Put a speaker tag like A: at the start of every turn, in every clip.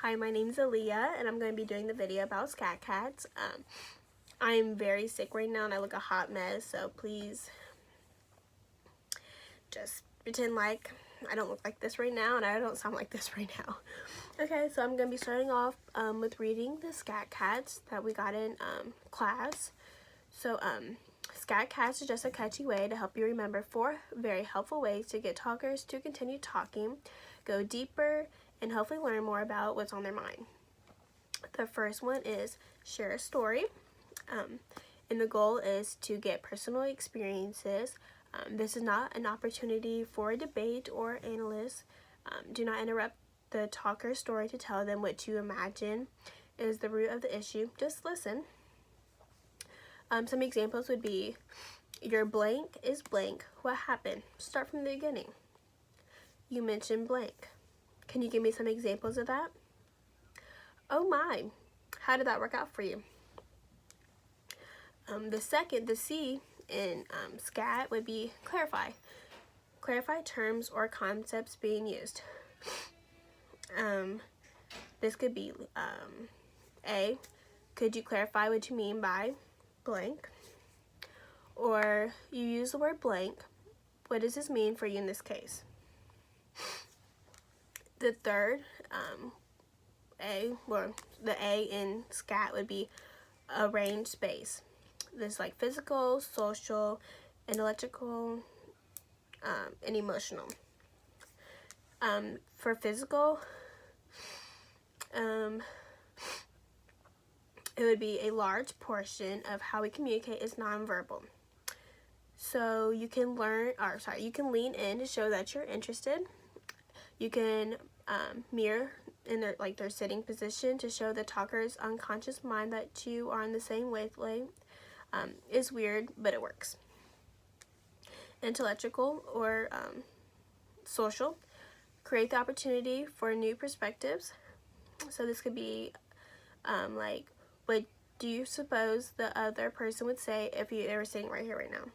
A: Hi, my name's Aaliyah, and I'm going to be doing the video about scat cats. I'm very sick right now, and I look a hot mess, so please just pretend like I don't look like this right now, and I don't sound like this right now. Okay, so I'm going to be starting off with reading the scat cats that we got in class. So, scat cats is just a catchy way to help you remember 4 very helpful ways to get talkers to continue talking, go deeper, and hopefully learn more about what's on their mind. The first one is share a story, and the goal is to get personal experiences. This is not an opportunity for a debate or analysis. Do not interrupt the talker's story to tell them what you imagine is the root of the issue. Just listen. Some examples would be, your blank is blank. What happened? Start from the beginning. You mentioned blank. Can you give me some examples of that? Oh my, how did that work out for you? The C in Scat would be clarify. Clarify terms or concepts being used. This could be A, could you clarify what you mean by blank? Or you use the word blank. What does this mean for you in this case? The third, the A in Scat would be arrange space. This like physical, social, intellectual, and emotional. For physical, it would be a large portion of how we communicate is nonverbal. So you can you can lean in to show that you're interested. You can mirror in their sitting position to show the talker's unconscious mind that you are on the same wavelength. It's weird, but it works. Intellectual or social, create the opportunity for new perspectives. So this could be like, what do you suppose the other person would say if they were sitting right here right now?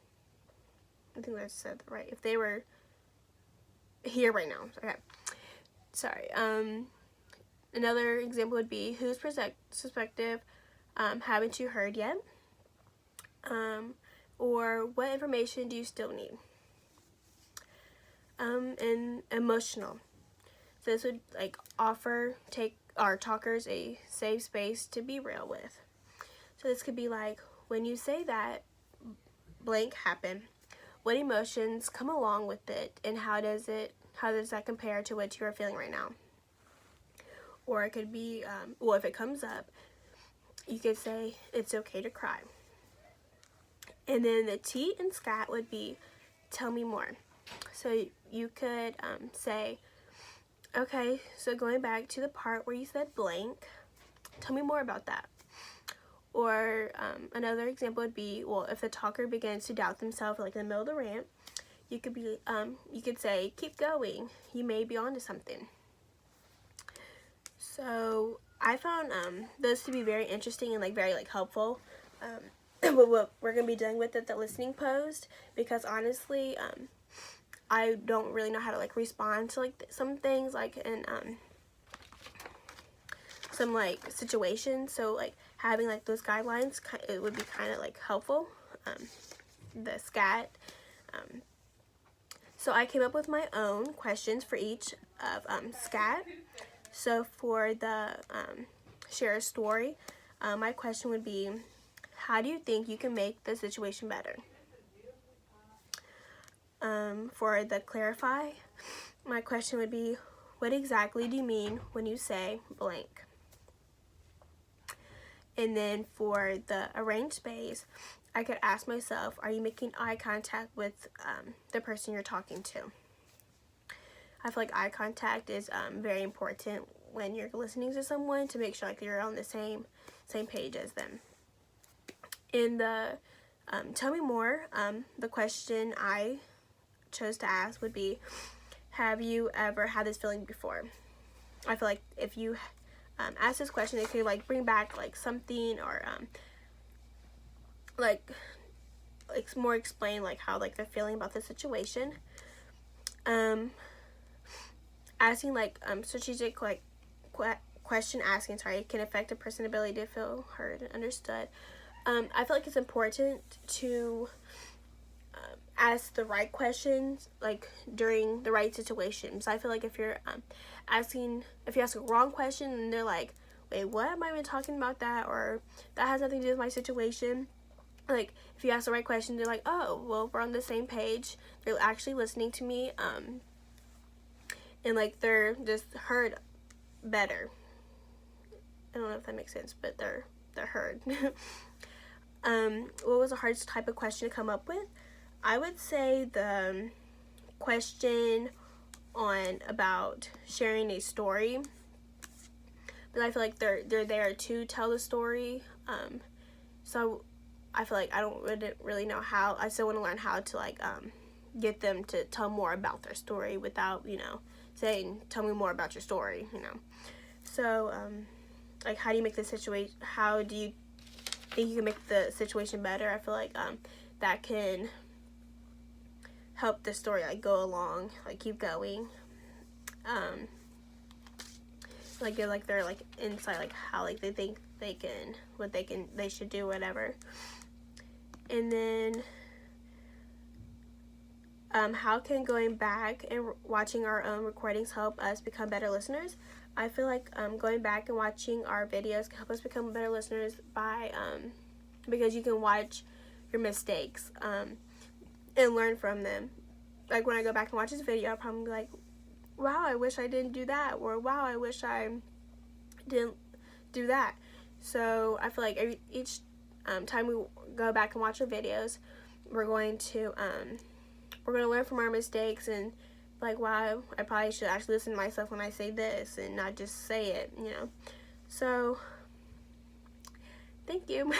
A: I think I said that right. If they were here right now. Okay. Sorry. Another example would be, whose perspective haven't you heard yet? Or what information do you still need? And emotional. So this would take our talkers a safe space to be real with. So this could be like, when you say that blank happened, what emotions come along with it, and how does that compare to what you are feeling right now? Or it could be, if it comes up, you could say, it's okay to cry. And then the T in Scat would be, tell me more. So you could say, okay, so going back to the part where you said blank, tell me more about that. Or another example would be, if the talker begins to doubt themselves, like in the middle of the rant, you could say, keep going, you may be onto something. So I found those to be very interesting and very helpful. What we're gonna be doing with it, the listening posed, because honestly, I don't really know how to respond to some things in some situations. So having those guidelines, it would be kind of helpful. The Scat. So I came up with my own questions for each of Scat. So for the share a story, my question would be, how do you think you can make the situation better? For the clarify, my question would be, what exactly do you mean when you say blank? And then for the arrange space, I could ask myself, are you making eye contact with the person you're talking to? I feel like eye contact is very important when you're listening to someone, to make sure you're on the same page as them. In the tell me more, the question I chose to ask would be, have you ever had this feeling before? I feel like if you ask this question, it could bring back something, or more explain how they're feeling about the situation. Asking strategic question asking, sorry, can affect a person's ability to feel heard and understood. I feel like it's important to ask the right questions, like during the right situations. I feel like if you're if you ask a wrong question and they're like, wait, what, am I even talking about that, or that has nothing to do with my situation. Like, if you ask the right question, they're like, oh, well, we're on the same page. They're actually listening to me, and like they're just heard better. I don't know if that makes sense, but they're heard. What was the hardest type of question to come up with? I would say the question about sharing a story, but I feel like they're there to tell the story. So I feel like I don't really know how. I still want to learn how to like get them to tell more about their story without, you know, saying, tell me more about your story, you know. So like, how do you make the situation, how do you think you can make the situation better? I feel like that can help the story like go along, like keep going. Like get like their like insight, like how like they think they can, what they should do, whatever. And then how can going back and watching our own recordings help us become better listeners? I feel like going back and watching our videos can help us become better listeners by because you can watch your mistakes and learn from them. Like when I go back and watch this video, I'll probably be like, wow, I wish I didn't do that, or wow, I wish I didn't do that. So I feel like each time we go back and watch our videos, we're going to learn from our mistakes and like, wow, I probably should actually listen to myself when I say this and not just say it, you know. So thank you.